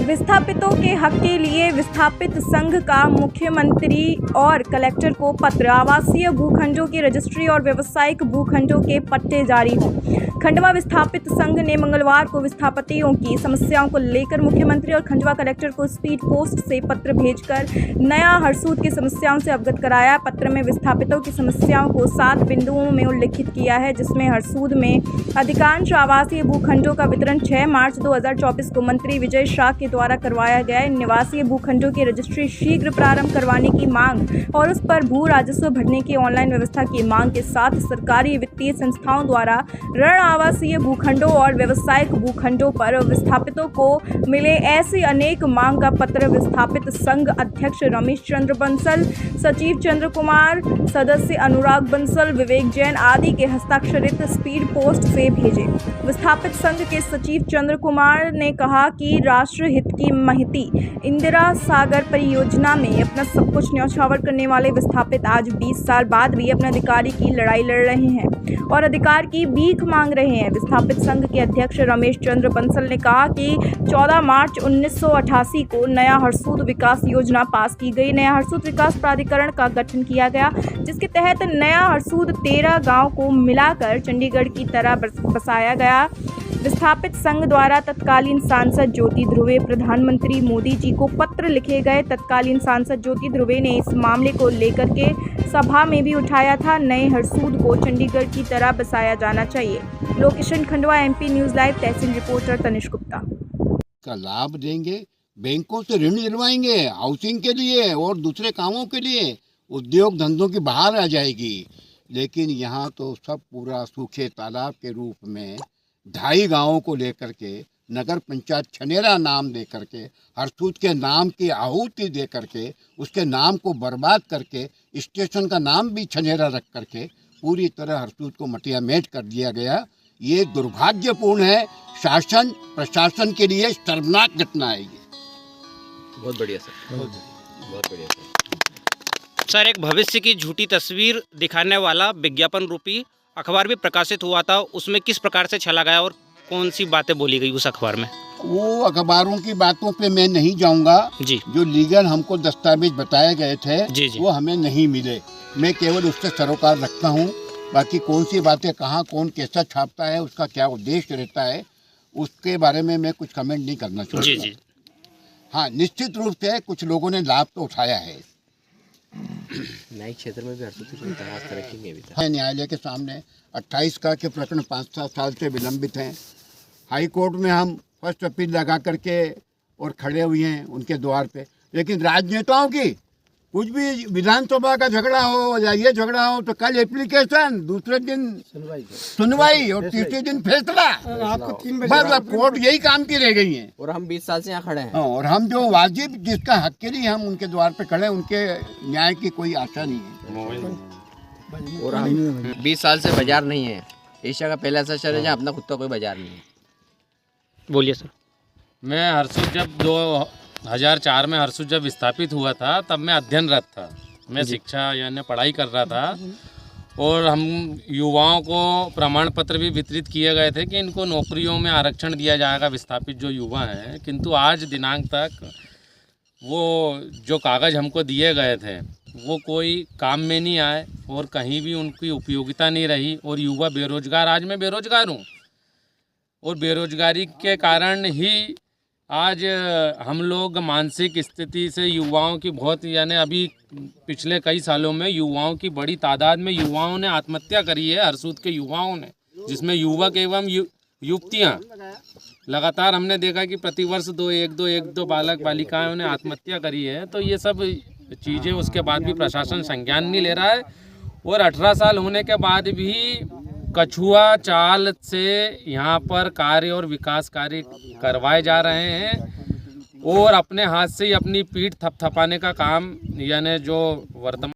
विस्थापितों के हक के लिए विस्थापित संघ का मुख्यमंत्री और कलेक्टर को पत्र। आवासीय भूखंडों की रजिस्ट्री और व्यावसायिक भूखंडों के पट्टे जारी हों। खंडवा विस्थापित संघ ने मंगलवार को विस्थापितों की समस्याओं को लेकर मुख्यमंत्री और खंडवा कलेक्टर को स्पीड पोस्ट से पत्र भेजकर नया हरसूद की समस्याओं से अवगत कराया। पत्र में विस्थापितों की समस्याओं को 7 बिंदुओं में उल्लिखित किया है, जिसमें हरसूद में अधिकांश आवासीय भूखंडों का वितरण 6 मार्च 2024 को मंत्री विजय शाह के द्वारा करवाया गया। इन निवासीय भूखंडों की रजिस्ट्री शीघ्र प्रारंभ करवाने की मांग और उस पर भू राजस्व भरने की ऑनलाइन व्यवस्था की मांग के साथ सरकारी वित्तीय संस्थाओं द्वारा ऋण आवासीय भूखंडों और व्यावसायिक भूखंडों पर विस्थापितों को मिले ऐसी अनेक मांग का पत्र विस्थापित संघ अध्यक्ष रमेश चंद्र बंसल, सचिव चंद्र कुमार, सदस्य अनुराग बंसल, विवेक जैन आदि के हस्ताक्षरित स्पीड पोस्ट से भेजे। विस्थापित संघ के सचिव चंद्र कुमार ने कहा कि राष्ट्र हित की महती इंदिरा सागर परियोजना में अपना सब कुछ न्यौछावर करने वाले विस्थापित आज 20 साल बाद भी अपने अधिकार की लड़ाई लड़ रहे हैं और अधिकार की भीख मांग रहे हैं। विस्थापित संघ के अध्यक्ष रमेश चंद्र बंसल ने कहा कि 14 मार्च 1988 को नया हरसूद विकास योजना पास की गई। नया हरसूद विकास प्राधिकरण का गठन किया गया, जिसके तहत नया हरसूद 13 गांव को मिलाकर चंडीगढ़ की तरह बसाया गया। विस्थापित संघ द्वारा तत्कालीन सांसद ज्योति ध्रुवे प्रधानमंत्री मोदी जी को पत्र लिखे गए। तत्कालीन सांसद ज्योति ध्रुवे ने इस मामले को लेकर के सभा में भी उठाया था। नए हरसूद को चंडीगढ़ की तरह बसाया जाना चाहिए। Location Khandwa, MP news live, तहसील रिपोर्टर तनिष गुप्ता। का लाभ देंगे, बैंकों से ऋण दिलवाएंगे हाउसिंग के लिए और दूसरे कामों के लिए, उद्योग धंधों की बहार आ जाएगी। लेकिन यहाँ तो सब पूरा सूखे तालाब के रूप में 2.5 गाँवों को लेकर के नगर पंचायत छनेरा नाम दे करके, हरसूद के नाम की आहुति दे करके, उसके नाम को बर्बाद करके, स्टेशन का नाम भी छनेरा रख करके पूरी तरह हरसूद को मटिया मेट कर दिया गया। ये दुर्भाग्यपूर्ण है। शासन प्रशासन के लिए शर्मनाक घटना है ये। बहुत बढ़िया सर, बहुत बढ़िया सर। एक भविष्य की झूठी तस्वीर दिखाने वाला विज्ञापन रूपी अखबार भी प्रकाशित हुआ था, उसमें किस प्रकार से छला गया और कौन सी बातें बोली गई उस अखबार में? वो अखबारों की बातों पे मैं नहीं जाऊंगा जी। जो लीगल हमको दस्तावेज बताए गए थे जी जी। वो हमें नहीं मिले। मैं केवल उससे सरोकार रखता हूँ। बाकी कौन सी बातें कहाँ कौन कैसा छापता है, उसका क्या उद्देश्य रहता है, उसके बारे में मैं कुछ कमेंट नहीं करना चाहता। जी जी। हाँ, निश्चित रूप से कुछ लोगों ने लाभ तो उठाया है। न्यायिक क्षेत्र में भी हरसूद की इतिहास तरक्की में भी था। न्यायालय के सामने 28 का के प्रकरण 5-7 साल से विलंबित हैं। हाई कोर्ट में हम फर्स्ट अपील लगा करके और खड़े हुए हैं उनके द्वार पे। लेकिन राजनेताओं की कुछ भी विधानसभा का झगड़ा हो या ये झगड़ा हो तो कल एप्लीकेशन, दूसरे दिन सुनवाई और तीसरे दिन फैसला। बस अब कोर्ट यही काम की रह गई है। और हम 20 साल से यहाँ खड़े हैं। और हम जो वाजिब जिसका हक के लिए हम उनके द्वार पे खड़े, उनके न्याय की कोई आशा नहीं है। और हम 20 साल से बाजार नहीं है। एशिया का पहला ऐसा शहर है जहाँ अपना खुद का कोई बाजार नहीं है। बोलिए सर। मैं हरसूद जब 2004 में हरसूद जब विस्थापित हुआ था तब मैं अध्ययनरत था। मैं शिक्षा यानी पढ़ाई कर रहा था और हम युवाओं को प्रमाण पत्र भी वितरित किए गए थे कि इनको नौकरियों में आरक्षण दिया जाएगा, विस्थापित जो युवा हैं। किंतु आज दिनांक तक वो जो कागज़ हमको दिए गए थे वो कोई काम में नहीं आए और कहीं भी उनकी उपयोगिता नहीं रही और युवा बेरोजगार। आज मैं बेरोजगार हूँ और बेरोजगारी के कारण ही आज हम लोग मानसिक स्थिति से युवाओं की बहुत यानी अभी पिछले कई सालों में युवाओं की बड़ी तादाद में युवाओं ने आत्महत्या करी है। हरसूद के युवाओं ने, जिसमें युवक एवं युवतियाँ लगातार हमने देखा कि प्रतिवर्ष एक दो बालक बालिकाओं ने आत्महत्या करी है। तो ये सब चीज़ें उसके बाद भी प्रशासन संज्ञान नहीं ले रहा है और 18 साल होने के बाद भी कछुआ चाल से यहाँ पर कार्य और विकास कार्य करवाए जा रहे हैं और अपने हाथ से ही अपनी पीठ थपथपाने का काम यानी जो वर्तमान